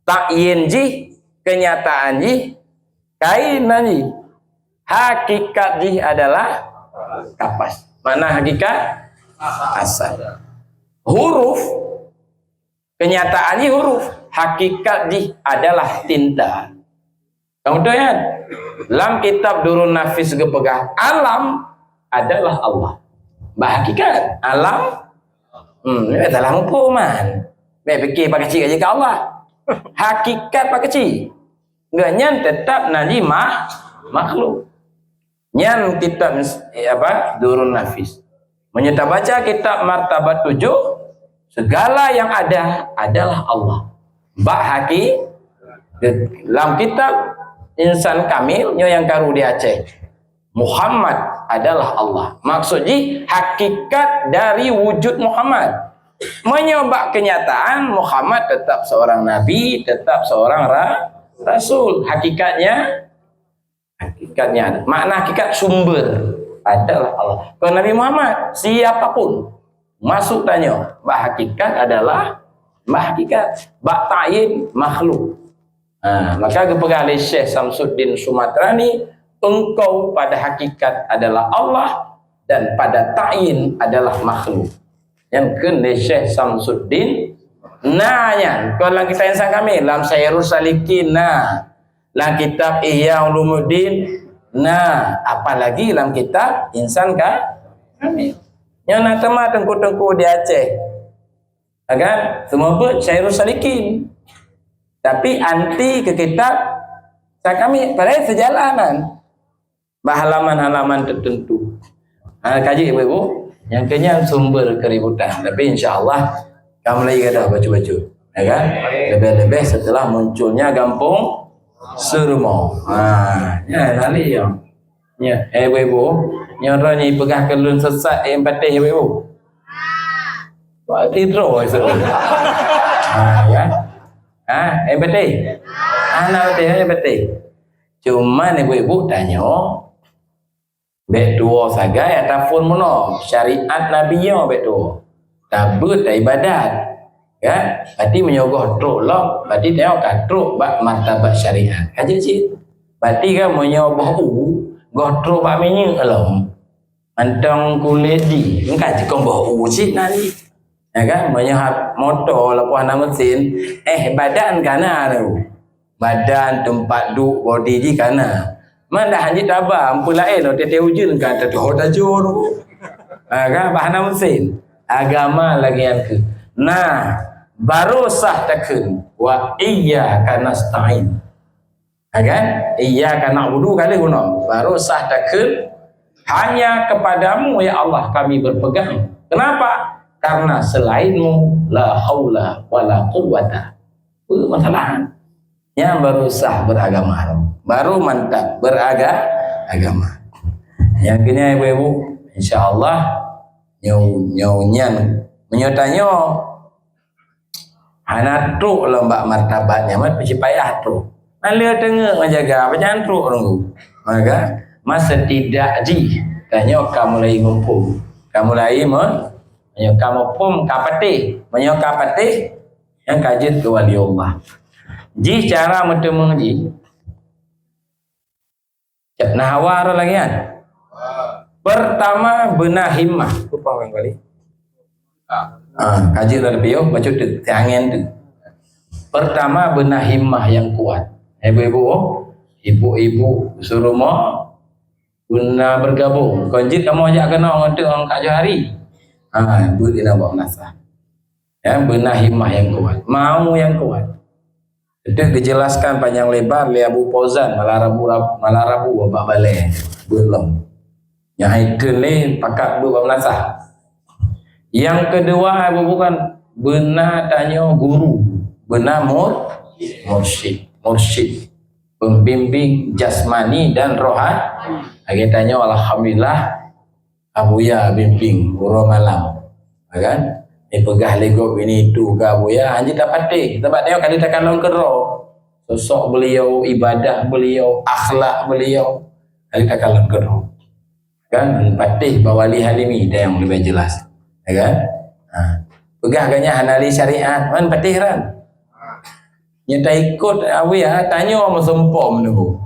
Takyin ji. Kenyataan ji kain ji hakikat ji adalah kapas. Mana hakikat? Asal. Huruf kenyataan ji huruf, hakikat ji adalah tinta. Kemudian dalam kitab Durun Nafis gepegah alam adalah Allah. Hakikat alam dalam hukuman. Fikir pakai cik aja ke Allah. Hakikat pak kecil enggak nyan tetap nanti makhluk nyan kitab Durun Nafis menyata baca kitab martabat 7 segala yang ada adalah Allah haki dalam kitab Insan Kamil yang karu di Aceh Muhammad adalah Allah maksudnya hakikat dari wujud Muhammad menyebab kenyataan Muhammad tetap seorang nabi, tetap seorang rasul. Hakikatnya makna hakikat sumber adalah Allah. Kalau Nabi Muhammad siapapun masuk tanya, hakikat adalah hakikat. Bak ta'yin makhluk. Maka kepada Syekh Samsuddin Sumatrani, engkau pada hakikat adalah Allah dan pada ta'yin adalah makhluk. Yang kena Syekh Samsuddin nanya, kalau kita insan kami dalam Sayyarus Salikin, dalam kitab Ihya Ulumuddin, apalagi dalam kitab insan kami yang nak temat tengku-tengku di Aceh, kan? Semua buat Sayyarus Salikin, tapi anti ke kitab kami, padahal sejalanan halaman-halaman tertentu. Kaji ibu-ibu yang kenyang sumber keributan, tapi insya-Allah kamu lagi ada baca-baca, ya kan? Lebih-lebih setelah munculnya Kampung Serumau. Ya nali ya. Ya, ibu-ibu, nyoro ni pegah kelun sesat yang patih ibu-ibu. Buat tidur itu. Ya. Yang patih. Anak patih, yang patih. Cuma ibu-ibu tanya, bet dua saga ya telefon mono syariat nabinya bet dua. Tabut ibadat, ya. Berarti menyogoh truk lah. Berarti tengok kat truk bak martabat syariat. Kaji cik. Berarti kan menyogoh goh truk bak minyak alam. Antang kuledi. Engkau cik goh cik nanti. Ya kan? Menyohat motor lepas nama mesin. Badan kana tu. Badan tempat duk body di kana. Mana hanya tabah. Ampun lain. Tete hujun kan. Tete hodajo tu. Kan? Bahan mesin. Agama lagi yang ke. Baru sah takun wa iyyaka nasta'in. Kan? Iyyaka na'budu kali guna. Baru sah takun hanya kepadamu ya Allah kami berpegang. Kenapa? Karena selainmu la haula wala quwwata. Masalah. Yang baru sah beragama. Baru mantap beragama. Yang kini ibu-ibu insyaallah nyaunyan menyotanya anak truk lembak martabatnya mat peci payah truk ala tengah menjaga macam truk nunggu maka masa tidak di tanya kamu lagi ngumpul kamu lagi kamu pun kapati menyokapati yang kajit ke wali Allah ji cara bertemu ji nahwar lagi kan. Pertama benah himmah. Apa orang kali? Kaji dari beliau baca tu, angin tu. Pertama benah himmah yang kuat. Ibu-ibu suruh mau guna bergabung. Konjit kamu ajak kena orang tu orang kat Johari. Buat dia nak buat nasah. Ya, benah himmah yang kuat. Mau yang kuat. Itu dijelaskan panjang lebar oleh Abu Fauzan Malarabu babak balai. Belum. Yang itu ni pakat berbahasa. Yang kedua bukan benar tanya guru, benar mursyid, pembimbing jasmani dan rohani. Lagi tanya alhamdulillah abuya bimbing guru malam, kan? Pegah lego ini itu ke abuya, anjir dapat deh. Tempat tengok kali tak kalong kero. Sosok beliau, ibadah beliau, akhlak beliau, kali tak kalong kero. Kan patih bawali halimi dia yang lebih jelas, ya kan? Pegah ganya hanali syariat, man patih ran. Nyata ikut awiya tanya sama sempom tu.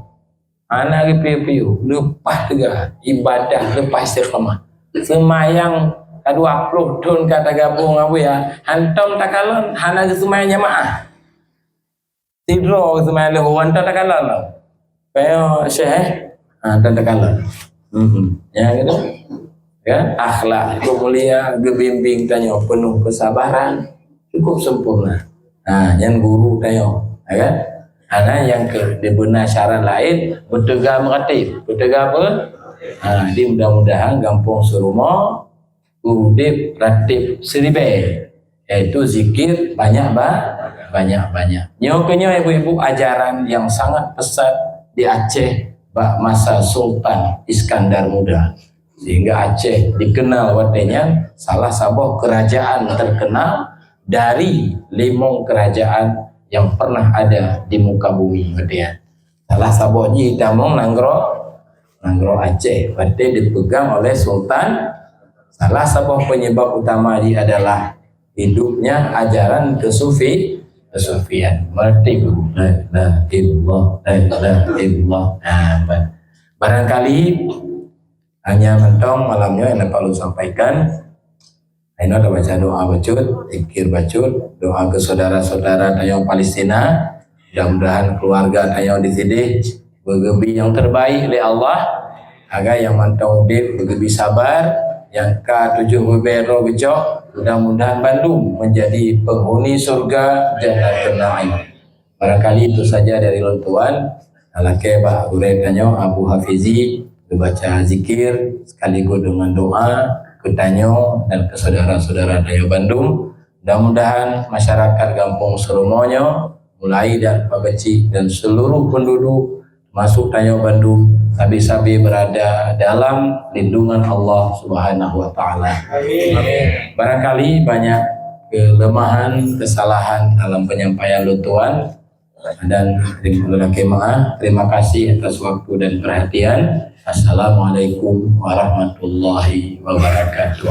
Anak piu-piu lepas juga ibadah lepas istiqamah. Semayang 20 tahun kata gabung awiya, hantam takalon hana semayang jemaah. Tidur semayang lahu hantam takalon. Kayak syekh hantam takalon. Ya gitu. Ya, akhlak itu mulia, gebimbing tanya penuh kesabaran, cukup sempurna. Yang guru tanya, ya kan? Ada yang ke di benar syarat lain bertegar meratib, bertegar apa? Di mudah-mudahan Kampung Serumau udip ratib seribe, yaitu zikir banyak. Nyoknya ibu-ibu ajaran yang sangat pesat di Aceh masa Sultan Iskandar Muda, sehingga Aceh dikenal watenya salah satu kerajaan terkenal dari 5 kerajaan yang pernah ada di muka bumi watenya. Salah satunya Damong Nanggro Aceh, watenya dipegang oleh Sultan. Salah satu penyebab utama adalah hidupnya ajaran kesufian. Mengerti Bu? La ilaha illallah. Nah, barangkali hanya mentong malamnya yang perlu sampaikan. Ini ada baca doa bacut, zikir bacut, doa ke saudara-saudara tayang Palestina. Mudah-mudahan keluarga tayang di sini bergebi yang terbaik oleh Allah. Agar yang mantau dip bergebi sabar, yang ke-7 bero becok, mudah-mudahan Bandung menjadi penghuni surga Jannatul Na'im. Barangkali itu saja dari Tuan. Alake Pak Gure Tanyo Abu Hafizi membaca zikir sekaligus dengan doa ke Tanyo dan ke saudara-saudara Tanyo Bandung. Mudah-mudahan masyarakat Kampung Serumonyo mulai dari Pak Kecil dan seluruh penduduk masuk Tanyo Bandung sabi-sabi berada dalam lindungan Allah Subhanahu wa taala. Amin. Barangkali banyak kelemahan, kesalahan dalam penyampaian Tuan dan terima kasih atas waktu dan perhatian. Assalamualaikum warahmatullahi wabarakatuh.